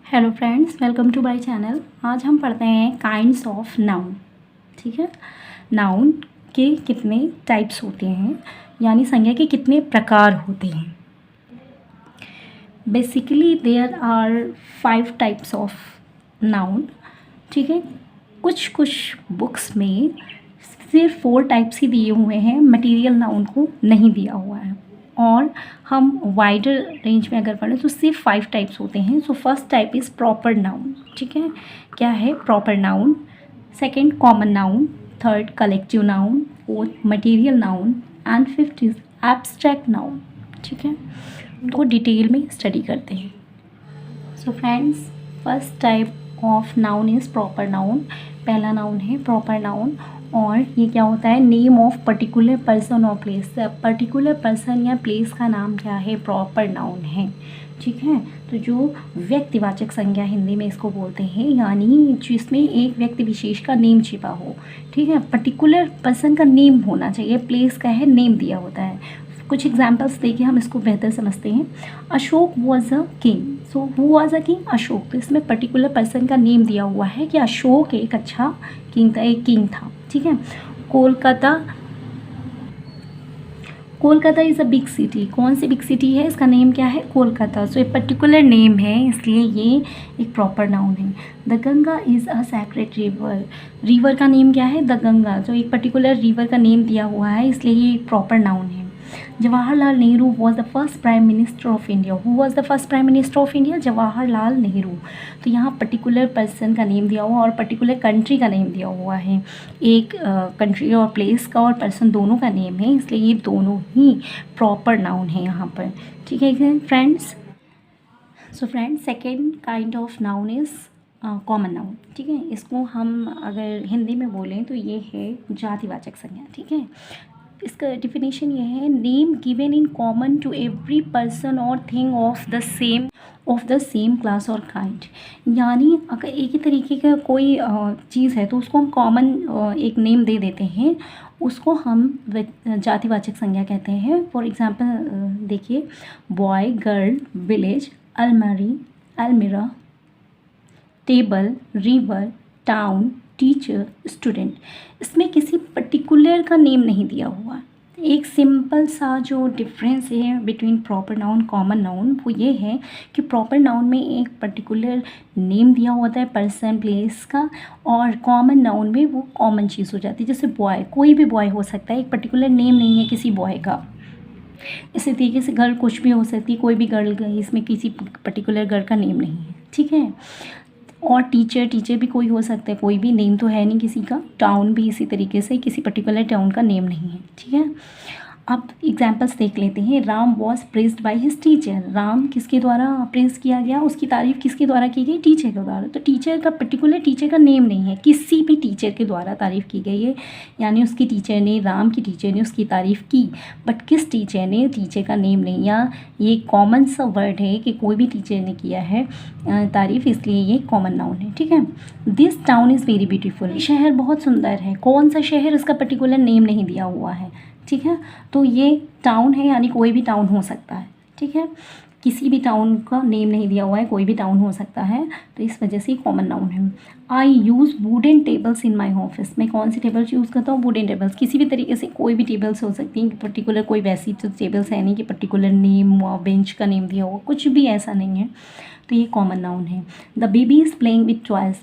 Hello friends, welcome to my channel. आज हम पढ़ते हैं काइंड्स ऑफ नाउन। ठीक है, नाउन के कितने टाइप्स होते हैं, यानी संज्ञा के कितने प्रकार होते हैं। Basically there are 5 types of noun. ठीक है, कुछ बुक्स में सिर्फ 4 टाइप्स ही दिए हुए हैं, मटेरियल नाउन को नहीं दिया हुआ है। और हम वाइडर रेंज में अगर पढ़ें तो सिर्फ 5 टाइप्स होते हैं। So first type is proper noun. ठीक है, क्या है proper noun? Second common noun, third collective noun, fourth material noun and fifth is abstract noun. ठीक है, तो डिटेल में स्टडी करते हैं। So friends, first type of noun is proper noun. पहला नाउन है प्रॉपर नाउन, और ये क्या होता है? नेम ऑफ पर्टिकुलर पर्सन और प्लेस। पर्टिकुलर पर्सन या प्लेस का नाम क्या है? प्रॉपर नाउन है। ठीक है, तो जो व्यक्तिवाचक संज्ञा हिंदी में इसको बोलते हैं, यानी जिसमें एक व्यक्ति विशेष का नेम छिपा हो। ठीक है, पर्टिकुलर पर्सन का नेम होना चाहिए, प्लेस का है नेम दिया होता है। कुछ एग्जाम्पल्स देके हम इसको बेहतर समझते हैं। Ashok was a king. So who was a king? Ashok. तो इसमें पर्टिकुलर पर्सन का नेम दिया हुआ है कि अशोक एक अच्छा किंग था, एक किंग था। ठीक है, Kolkata. Kolkata is a big city. कौन सी बिग सिटी है? इसका नेम क्या है? कोलकाता। सो एक पर्टिकुलर नेम है, इसलिए ये एक प्रॉपर नाउन है। The Ganga is a sacred river. River का नेम क्या है? द गंगा। जो एक पर्टिकुलर रिवर का नेम दिया हुआ है, इसलिए ये एक प्रॉपर नाउन है। Jawaharlal Nehru was the first prime minister of India. Who was the first prime minister of India? Jawaharlal Nehru. तो यहाँ पर्टिकुलर पर्सन का नेम दिया हुआ और पर्टिकुलर कंट्री का नेम दिया हुआ है। एक कंट्री और प्लेस का और पर्सन दोनों का नेम है, इसलिए ये दोनों ही प्रॉपर नाउन है यहाँ पर। ठीक है friends. So friends, second kind of noun is common noun. ठीक है, इसको हम अगर हिंदी में बोलें तो ये है जातिवाचक संज्ञा। ठीक है, इसका डिफिनेशन ये है, name given in common to every person और thing of the same class और काइंड। यानी अगर एक ही तरीके का कोई चीज़ है तो उसको हम कॉमन एक नेम दे देते हैं, उसको हम जातिवाचक संज्ञा कहते हैं। फॉर एग्जांपल देखिए, बॉय, गर्ल, विलेज, अलमारी, अलमीरा, table, river, town, teacher, student. इसमें किसी पर्टिकुलर का नेम नहीं दिया हुआ। एक सिंपल सा जो डिफरेंस है between proper noun common noun, वो ये है कि प्रॉपर नाउन में एक पर्टिकुलर नेम दिया होता है पर्सन प्लेस का, और कॉमन नाउन में वो कॉमन चीज़ हो जाती है। जैसे बॉय, कोई भी बॉय हो सकता है, एक पर्टिकुलर नेम नहीं है किसी बॉय का। इसी तरीके से गर्ल कुछ भी हो सकती है, कोई भी गर्ल, इसमें किसी पर्टिकुलर गर्ल का नेम नहीं है। ठीक है, और टीचर भी कोई हो सकता है, कोई भी नेम तो है नहीं किसी का। टाउन भी इसी तरीके से किसी पर्टिकुलर टाउन का नेम नहीं है। ठीक है, अब एग्जाम्पल्स देख लेते हैं। Ram was praised by his teacher. Ram किसके द्वारा प्रेज किया गया? उसकी तारीफ किसके द्वारा की गई? टीचर के द्वारा। तो टीचर का पर्टिकुलर टीचर का नेम नहीं है, किसी भी टीचर के द्वारा तारीफ की गई है, यानी उसकी टीचर ने, राम की टीचर ने उसकी तारीफ की, बट किस टीचर ने, टीचर का नेम नहीं। या ये कॉमन सा वर्ड है कि कोई भी टीचर ने किया है तारीफ, इसलिए ये कॉमन नाउन है। ठीक है, this town is very beautiful. शहर बहुत सुंदर है। कौन सा शहर? इसका पर्टिकुलर नेम नहीं दिया हुआ है। ठीक है, तो ये टाउन है, यानी कोई भी टाउन हो सकता है। ठीक है, किसी भी टाउन का नेम नहीं दिया हुआ है, कोई भी टाउन हो सकता है, तो इस वजह से कॉमन नाउन है। I use wooden tables in my office. मैं कौन सी टेबल्स यूज़ करता हूँ? Wooden tables. किसी भी तरीके से कोई भी टेबल्स हो सकती हैं, पर्टिकुलर कोई वैसी तो टेबल्स है नहीं कि पर्टिकुलर नेम, बेंच का नेम दिया हुआ, कुछ भी ऐसा नहीं है, तो ये कॉमन नाउन है। The baby is playing with toys.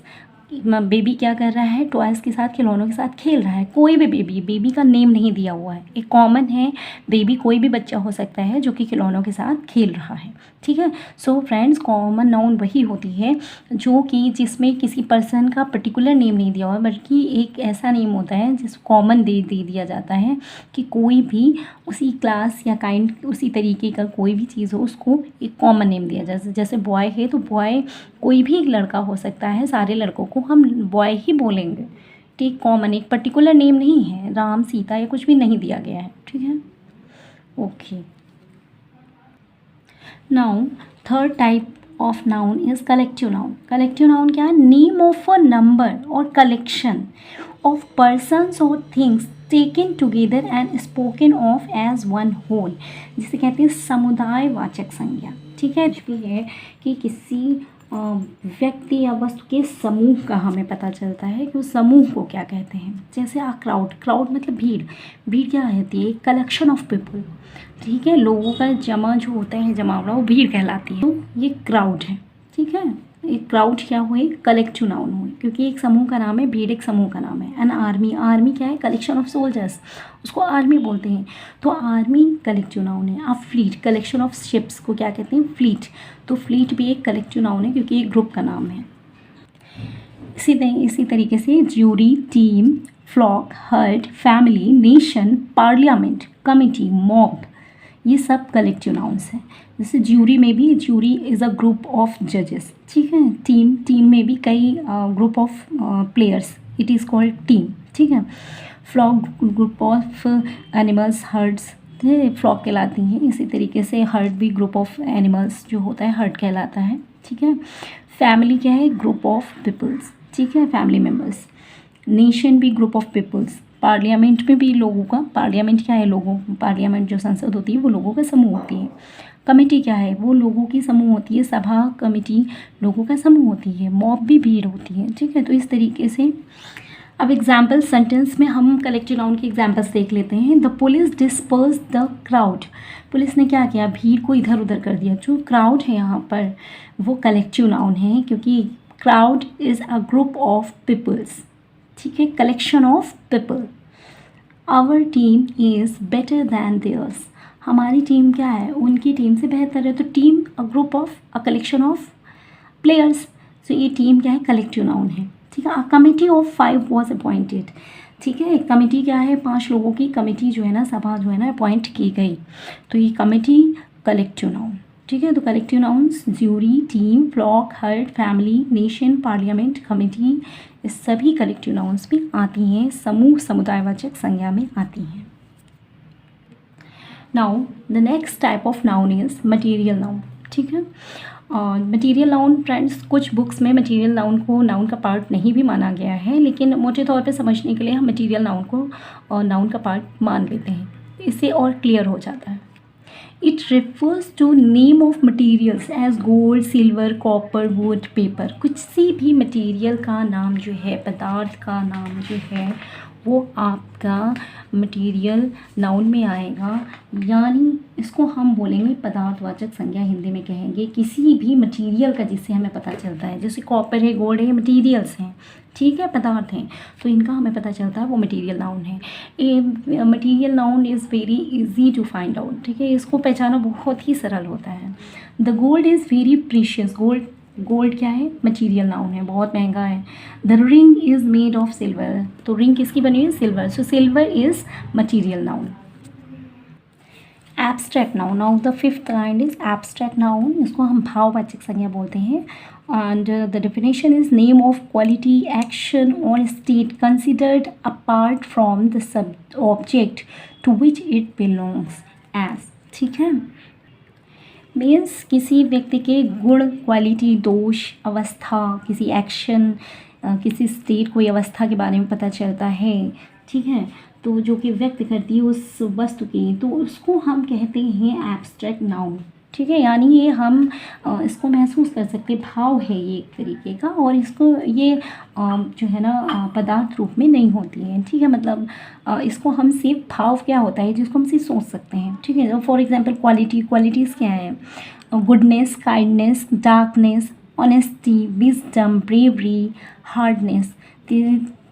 Baby क्या कर रहा है? टॉयज़ के साथ, खिलौनों के साथ खेल रहा है। कोई भी बेबी, बेबी का नेम नहीं दिया हुआ है, एक कॉमन है। बेबी कोई भी बच्चा हो सकता है जो कि खिलौनों के साथ खेल रहा है। ठीक है, सो फ्रेंड्स, कॉमन नाउन वही होती है जो कि जिसमें किसी पर्सन का पर्टिकुलर नेम नहीं दिया हुआ, बल्कि एक ऐसा नेम होता है जिस कॉमन दे दिया जाता है कि कोई भी उसी क्लास या काइंड, उसी तरीके का कोई भी चीज़ हो, उसको एक कॉमन नेम दिया जाए। जैसे बॉय है तो बॉय कोई भी एक लड़का हो सकता है, सारे लड़कों को हम बॉय ही बोलेंगे। ठीक, कॉमन, एक पर्टिकुलर नेम नहीं है, राम, सीता या कुछ भी नहीं दिया गया है। ठीक है, okay. Noun, third type of noun is collective noun. Collective noun क्या है? नेम ऑफ अ नंबर और कलेक्शन ऑफ पर्सन्स और things taken together and spoken of as one whole, जिसे कहते हैं समुदायवाचक संज्ञा। ठीक है, भी है कि किसी व्यक्ति या वस्तु के समूह का हमें पता चलता है कि उस समूह को क्या कहते हैं। जैसे क्राउड, क्राउड मतलब भीड़। भीड़ क्या होती है? कलेक्शन ऑफ पीपल, ठीक है, लोगों का जमा जो होता है, जमावड़ा, वो भीड़ कहलाती है। तो ये क्राउड है, ठीक है। एक क्राउड क्या हुए? कलेक्टिव नाउन हुए, क्योंकि एक समूह का नाम है, भीड़ एक समूह का नाम है। एन आर्मी, आर्मी क्या है? कलेक्शन ऑफ सोल्जर्स, उसको आर्मी बोलते हैं। तो आर्मी कलेक्टिव नाउन है। अब फ्लीट, कलेक्शन ऑफ शिप्स को क्या कहते हैं? फ्लीट। तो फ्लीट भी एक कलेक्टिव नाउन है, क्योंकि एक ग्रुप का नाम है। इसी तरीके से jury, team, flock, herd, family, nation, parliament, committee, mob, ये सब कलेक्टिव नाउन्स हैं। जैसे ज्यूरी में भी, jury is a group of जजेस, ठीक है। टीम, टीम में भी कई group of players, it is called team, ठीक है। Flock, group of animals, herds, flock कहलाती हैं। इसी तरीके से हर्ड भी ग्रुप ऑफ एनिमल्स जो होता है, हर्ड कहलाता है, ठीक है। फैमिली क्या है? ग्रुप ऑफ पीपल्स, ठीक है, फैमिली मेम्बर्स। नेशन भी ग्रुप ऑफ पीपल्स। पार्लियामेंट में भी लोगों का, पार्लियामेंट क्या है? लोगों, पार्लियामेंट जो संसद होती है वो लोगों का समूह होती है। कमेटी क्या है? वो लोगों की समूह होती है। सभा, कमेटी लोगों का समूह होती है। मॉब भी भीड़ होती है, ठीक है। तो इस तरीके से अब एग्जाम्पल सेंटेंस में हम कलेक्टिव नाउन के एग्जाम्पल्स देख लेते हैं। The police disperse the crowd, police ने क्या किया? भीड़ को इधर उधर कर दिया। जो क्राउड है यहाँ पर वो कलेक्टिव नाउन है, क्योंकि crowd is a group of peoples, ठीक है, collection of people. Our team is better than theirs, हमारी टीम क्या है? उनकी टीम से बेहतर है। तो team a group of, a collection of players. तो ये टीम क्या है? कलेक्टिव नाउन है, ठीक है। A committee of 5 was appointed, ठीक है। कमिटी क्या है? 5 लोगों की कमिटी जो है ना, सभा जो है ना, अपॉइंट की गई। तो ये कमिटी कलेक्टिव नाउन, ठीक है। तो collective nouns jury, team, flock, herd, family, nation, parliament, committee, ये सभी कलेक्टिव नाउन्स भी आती हैं, समूह, समुदायवाचक संज्ञा में आती हैं। Now the next type of noun is material noun, ठीक है। मटीरियल नाउन फ्रेंड्स, कुछ बुक्स में मटीरियल नाउन को नाउन का पार्ट नहीं भी माना गया है, लेकिन मोटे तौर पे समझने के लिए हम मटीरियल नाउन को नाउन का पार्ट मान लेते हैं, इससे और क्लियर हो जाता है। It refers to name of materials as gold, silver, copper, wood, paper. कुछ सी भी मटीरियल का नाम जो है, पदार्थ का नाम जो है, वो आपका मटीरियल नाउन में आएगा। यानी इसको हम बोलेंगे पदार्थवाचक संज्ञा, हिंदी में कहेंगे किसी भी मटीरियल का जिससे हमें पता चलता है। जैसे कॉपर है, गोल्ड है, मटीरियल्स हैं, ठीक है, पदार्थ हैं, तो इनका हमें पता चलता है वो मटीरियल नाउन है। A material noun is very easy to find out, ठीक है, इसको पहचाना बहुत ही सरल होता है। The gold is very precious, gold क्या है? मटीरियल नाउन है, बहुत महंगा है। The ring is made of silver, तो रिंग किसकी बनी है? Silver, so silver is material noun. Abstract noun, now the fifth kind is abstract noun, इसको हम भाववाचक संज्ञा बोलते हैं। And the definition is name of quality, action और state considered apart from the sub object to which it belongs as, ठीक है। Means किसी व्यक्ति के गुण, क्वालिटी, दोष, अवस्था, किसी एक्शन, किसी स्टेट, कोई अवस्था के बारे में पता चलता है, ठीक है, तो जो कि व्यक्त करती है उस वस्तु की, तो उसको हम कहते हैं एब्स्ट्रैक्ट नाउन, ठीक है। यानी ये हम इसको महसूस कर सकते, भाव है ये एक तरीके का, और इसको ये जो है ना पदार्थ रूप में नहीं होती है, ठीक है। मतलब इसको हम सिर्फ भाव क्या होता है जिसको हम सिर्फ सोच सकते हैं, ठीक है। फॉर एग्जांपल क्वालिटीज़ क्या है? Goodness, kindness, darkness, honesty, wisdom, bravery, hardness,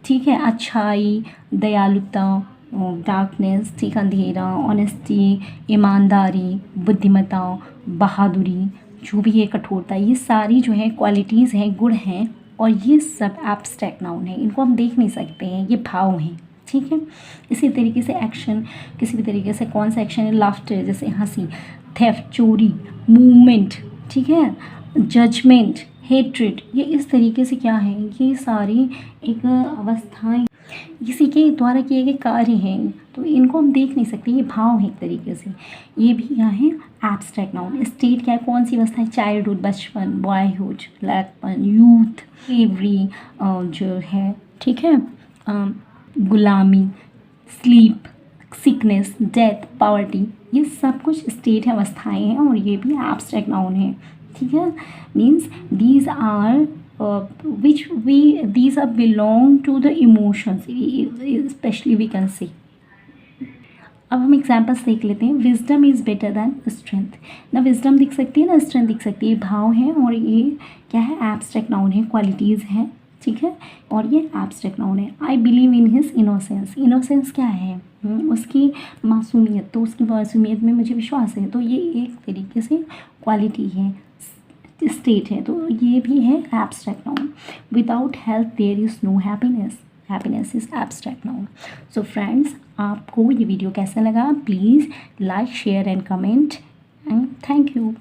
ठीक है, अच्छाई, दयालुता, डार्कनेस, ठीक, अंधेरा, ऑनेस्टी, ईमानदारी, बुद्धिमत्ता, बहादुरी, जो भी है, कठोरता, ये सारी जो है क्वालिटीज़ हैं, गुण हैं, और ये सब एब्स्ट्रैक्ट नाउन है, इनको हम देख नहीं सकते हैं, ये भाव हैं, ठीक है। इसी तरीके से एक्शन, किसी भी तरीके से कौन सा एक्शन है? लाफ्टर, जैसे हंसी, थेफ्ट, चोरी, मूवमेंट, ठीक है, जजमेंट, हेट्रेड, ये इस तरीके से क्या है? ये सारी एक अवस्थाएं, किसी के द्वारा किए गए कार्य हैं, तो इनको हम देख नहीं सकते, ये भाव है एक तरीके से, ये भी क्या है? Abstract noun. स्टेट क्या है? कौन सी अवस्था है? चाइल्डहुड, बचपन, बॉयहुड, लड़कपन, यूथ, स्लेवरी जो है, ठीक है, गुलामी, स्लीप, सिकनेस, डेथ, पॉवर्टी, ये सब कुछ स्टेट है, अवस्थाएं हैं, और ये भी एब्स्ट्रैक्ट नाउन है, ठीक है, means these are these are belong to the emotions, especially we can say. अब हम एग्जाम्पल्स देख लेते हैं. Wisdom is better then strength. ना विजडम दिख सकती है ना स्ट्रेंथ दिख सकती है. भाव है और ये क्या है, एब्स्ट्रैक्ट नाउन है, क्वालिटीज़ हैं, ठीक है, और ये एब्स्ट्रैक्ट नाउन है. I believe in his innocence. Innocence क्या है, उसकी मासूमियत. तो उसकी मासूमियत में मुझे विश्वास है, तो ये एक तरीके से क्वालिटी है, स्टेट है, तो ये भी है abstract noun. Without health there is no happiness. Happiness is abstract noun. So friends, आपको ये वीडियो कैसा लगा, please like share and comment, and thank you.